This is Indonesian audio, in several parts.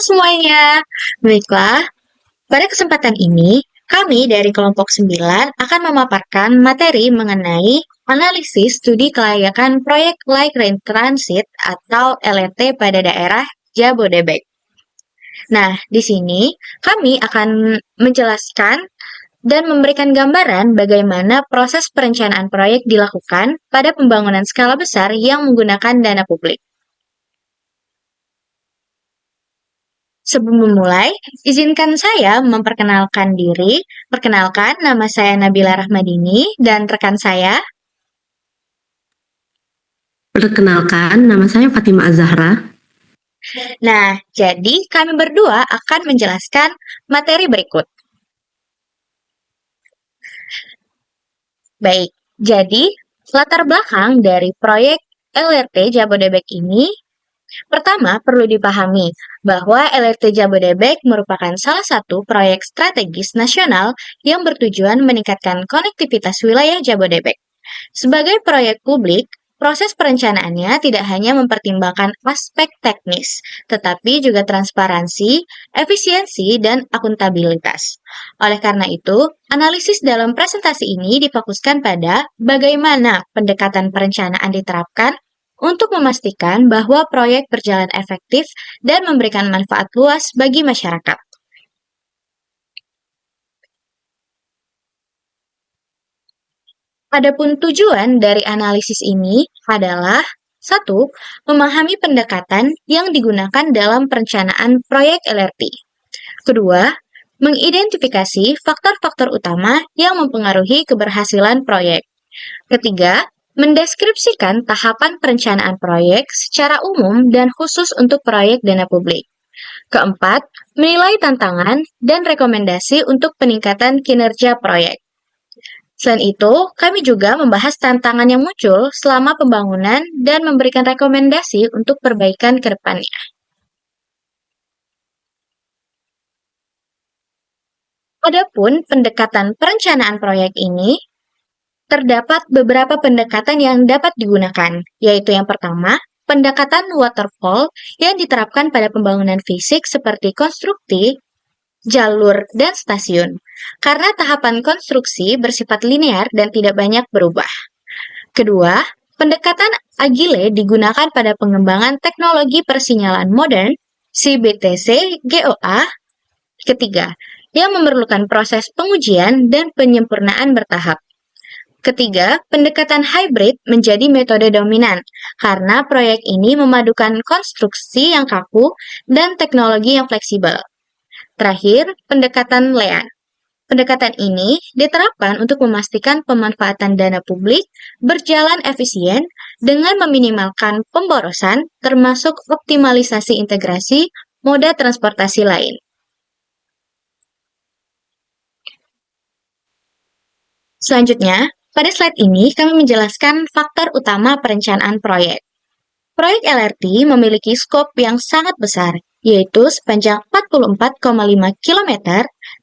semuanya. Baiklah, pada kesempatan ini, kami dari kelompok 9 akan memaparkan materi mengenai analisis studi kelayakan proyek Light Rail Transit atau LRT pada daerah Jabodebek. Nah, di sini kami akan menjelaskan dan memberikan gambaran bagaimana proses perencanaan proyek dilakukan pada pembangunan skala besar yang menggunakan dana publik. Sebelum memulai, izinkan saya memperkenalkan diri. Perkenalkan, nama saya Nabila Rahmadini dan rekan saya. Perkenalkan, nama saya Fatima Az-Zahra. Nah, jadi kami berdua akan menjelaskan materi berikut. Baik, jadi latar belakang dari proyek LRT Jabodebek ini, pertama perlu dipahami bahwa LRT Jabodebek merupakan salah satu proyek strategis nasional yang bertujuan meningkatkan konektivitas wilayah Jabodebek. Sebagai proyek publik, proses perencanaannya tidak hanya mempertimbangkan aspek teknis, tetapi juga transparansi, efisiensi, dan akuntabilitas. Oleh karena itu, analisis dalam presentasi ini difokuskan pada bagaimana pendekatan perencanaan diterapkan untuk memastikan bahwa proyek berjalan efektif dan memberikan manfaat luas bagi masyarakat. Adapun tujuan dari analisis ini adalah 1. Memahami pendekatan yang digunakan dalam perencanaan proyek LRT. Kedua, mengidentifikasi faktor-faktor utama yang mempengaruhi keberhasilan proyek. Ketiga, mendeskripsikan tahapan perencanaan proyek secara umum dan khusus untuk proyek dana publik. Keempat, menilai tantangan dan rekomendasi untuk peningkatan kinerja proyek. Selain itu, kami juga membahas tantangan yang muncul selama pembangunan dan memberikan rekomendasi untuk perbaikan ke depannya. Adapun pendekatan perencanaan proyek ini, terdapat beberapa pendekatan yang dapat digunakan, yaitu yang pertama, pendekatan waterfall yang diterapkan pada pembangunan fisik seperti konstruksi, jalur, dan stasiun, karena tahapan konstruksi bersifat linear dan tidak banyak berubah. Kedua, pendekatan agile digunakan pada pengembangan teknologi persinyalan modern, CBTC GOA. Ketiga, yang memerlukan proses pengujian dan penyempurnaan bertahap. Ketiga, pendekatan hybrid menjadi metode dominan, karena proyek ini memadukan konstruksi yang kaku dan teknologi yang fleksibel. Terakhir, pendekatan LEAN. Pendekatan ini diterapkan untuk memastikan pemanfaatan dana publik berjalan efisien dengan meminimalkan pemborosan, termasuk optimalisasi integrasi moda transportasi lain. Selanjutnya, pada slide ini kami menjelaskan faktor utama perencanaan proyek. Proyek LRT memiliki skop yang sangat besar, yaitu sepanjang 44,5 km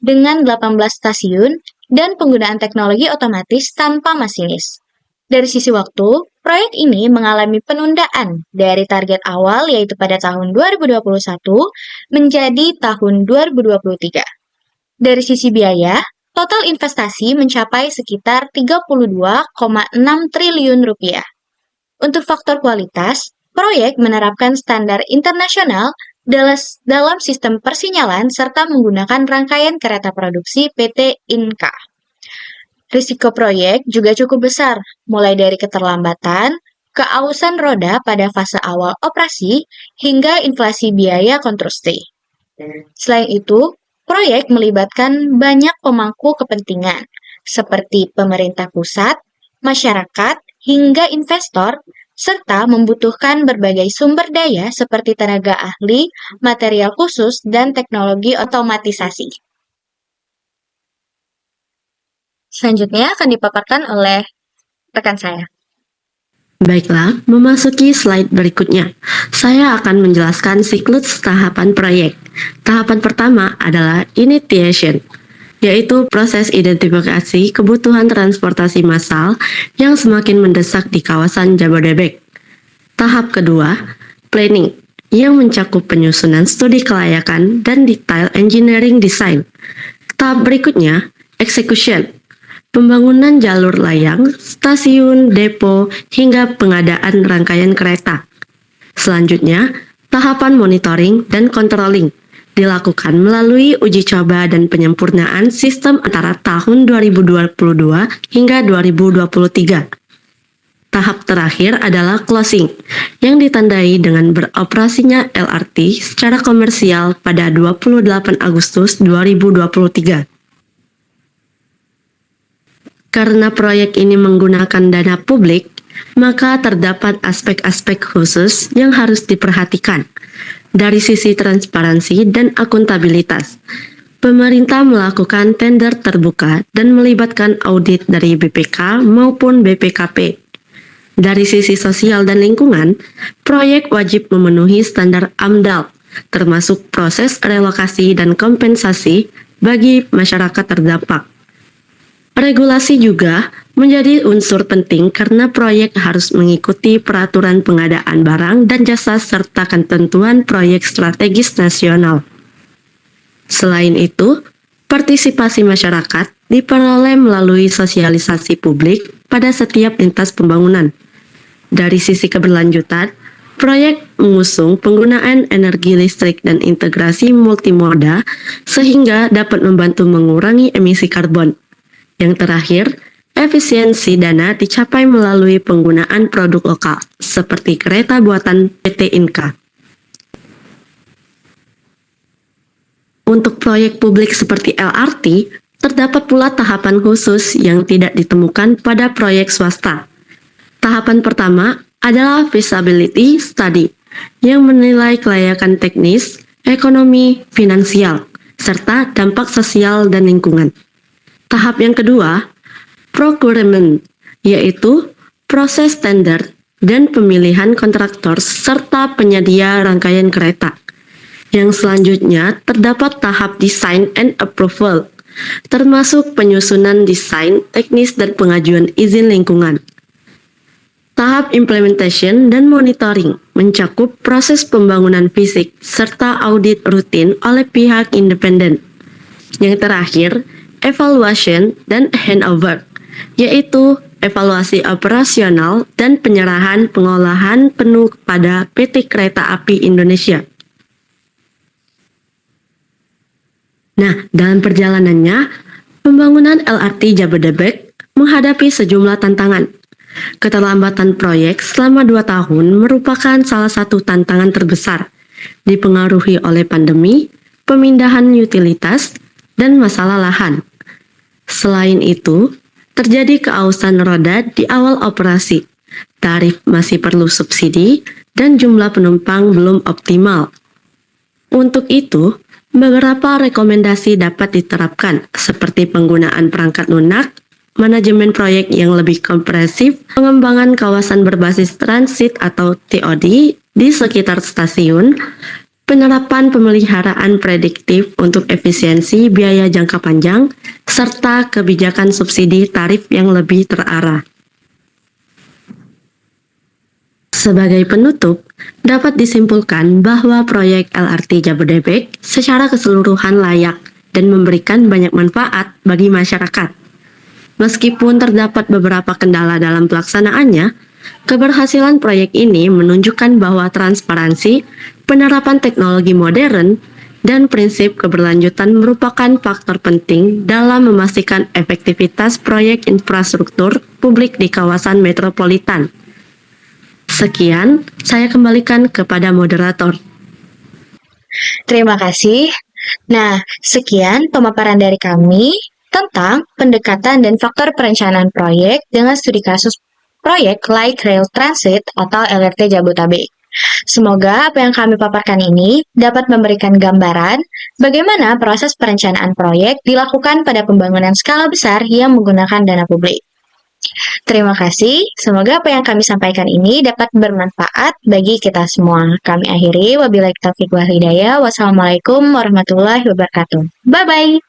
dengan 18 stasiun dan penggunaan teknologi otomatis tanpa masinis. Dari sisi waktu, proyek ini mengalami penundaan dari target awal yaitu pada tahun 2021 menjadi tahun 2023. Dari sisi biaya, total investasi mencapai sekitar 32,6 triliun rupiah. Untuk faktor kualitas, proyek menerapkan standar internasional dalam sistem persinyalan serta menggunakan rangkaian kereta produksi PT Inka. Risiko proyek juga cukup besar, mulai dari keterlambatan, keausan roda pada fase awal operasi, hingga inflasi biaya konstruksi. Selain itu, proyek melibatkan banyak pemangku kepentingan, seperti pemerintah pusat, masyarakat, hingga investor, serta membutuhkan berbagai sumber daya seperti tenaga ahli, material khusus, dan teknologi otomatisasi. Selanjutnya akan dipaparkan oleh rekan saya. Baiklah, memasuki slide berikutnya. Saya akan menjelaskan siklus tahapan proyek. Tahapan pertama adalah initiation, yaitu proses identifikasi kebutuhan transportasi massal yang semakin mendesak di kawasan Jabodebek. Tahap kedua, planning, yang mencakup penyusunan studi kelayakan dan detail engineering design. Tahap berikutnya, execution. Pembangunan jalur layang, stasiun, depo, hingga pengadaan rangkaian kereta. Selanjutnya, tahapan monitoring dan controlling dilakukan melalui uji coba dan penyempurnaan sistem antara tahun 2022 hingga 2023. Tahap terakhir adalah closing, yang ditandai dengan beroperasinya LRT secara komersial pada 28 Agustus 2023. Karena proyek ini menggunakan dana publik, maka terdapat aspek-aspek khusus yang harus diperhatikan. Dari sisi transparansi dan akuntabilitas, pemerintah melakukan tender terbuka dan melibatkan audit dari BPK maupun BPKP. Dari sisi sosial dan lingkungan, proyek wajib memenuhi standar AMDAL, termasuk proses relokasi dan kompensasi bagi masyarakat terdampak. Regulasi juga menjadi unsur penting karena proyek harus mengikuti peraturan pengadaan barang dan jasa serta ketentuan proyek strategis nasional. Selain itu, partisipasi masyarakat diperoleh melalui sosialisasi publik pada setiap lintas pembangunan. Dari sisi keberlanjutan, proyek mengusung penggunaan energi listrik dan integrasi multimoda sehingga dapat membantu mengurangi emisi karbon. Yang terakhir, efisiensi dana dicapai melalui penggunaan produk lokal, seperti kereta buatan PT Inka. Untuk proyek publik seperti LRT, terdapat pula tahapan khusus yang tidak ditemukan pada proyek swasta. Tahapan pertama adalah feasibility study, yang menilai kelayakan teknis, ekonomi, finansial, serta dampak sosial dan lingkungan. Tahap yang kedua, procurement, yaitu proses tender dan pemilihan kontraktor serta penyedia rangkaian kereta. Yang selanjutnya terdapat tahap design and approval, termasuk penyusunan desain, teknis, dan pengajuan izin lingkungan. Tahap implementation dan monitoring mencakup proses pembangunan fisik serta audit rutin oleh pihak independen. Yang terakhir, evaluation dan handover, yaitu evaluasi operasional dan penyerahan pengolahan penuh kepada PT Kereta Api Indonesia. Nah, dalam perjalanannya, pembangunan LRT Jabodebek menghadapi sejumlah tantangan. Keterlambatan proyek selama 2 tahun merupakan salah satu tantangan terbesar, dipengaruhi oleh pandemi, pemindahan utilitas, dan masalah lahan. Selain itu, terjadi keausan roda di awal operasi, tarif masih perlu subsidi, dan jumlah penumpang belum optimal. Untuk itu, beberapa rekomendasi dapat diterapkan, seperti penggunaan perangkat lunak, manajemen proyek yang lebih komprehensif, pengembangan kawasan berbasis transit atau TOD di sekitar stasiun, penerapan pemeliharaan prediktif untuk efisiensi biaya jangka panjang, serta kebijakan subsidi tarif yang lebih terarah. Sebagai penutup, dapat disimpulkan bahwa proyek LRT Jabodebek secara keseluruhan layak dan memberikan banyak manfaat bagi masyarakat. Meskipun terdapat beberapa kendala dalam pelaksanaannya, keberhasilan proyek ini menunjukkan bahwa transparansi, penerapan teknologi modern, dan prinsip keberlanjutan merupakan faktor penting dalam memastikan efektivitas proyek infrastruktur publik di kawasan metropolitan. Sekian, saya kembalikan kepada moderator. Terima kasih. Nah, sekian pemaparan dari kami tentang pendekatan dan faktor perencanaan proyek dengan studi kasus proyek Light Rail Transit atau LRT Jabodetabek. Semoga apa yang kami paparkan ini dapat memberikan gambaran bagaimana proses perencanaan proyek dilakukan pada pembangunan skala besar yang menggunakan dana publik. Terima kasih, semoga apa yang kami sampaikan ini dapat bermanfaat bagi kita semua. Kami akhiri, wabillahi taufiq wal hidayah. Wassalamualaikum warahmatullahi wabarakatuh. Bye-bye.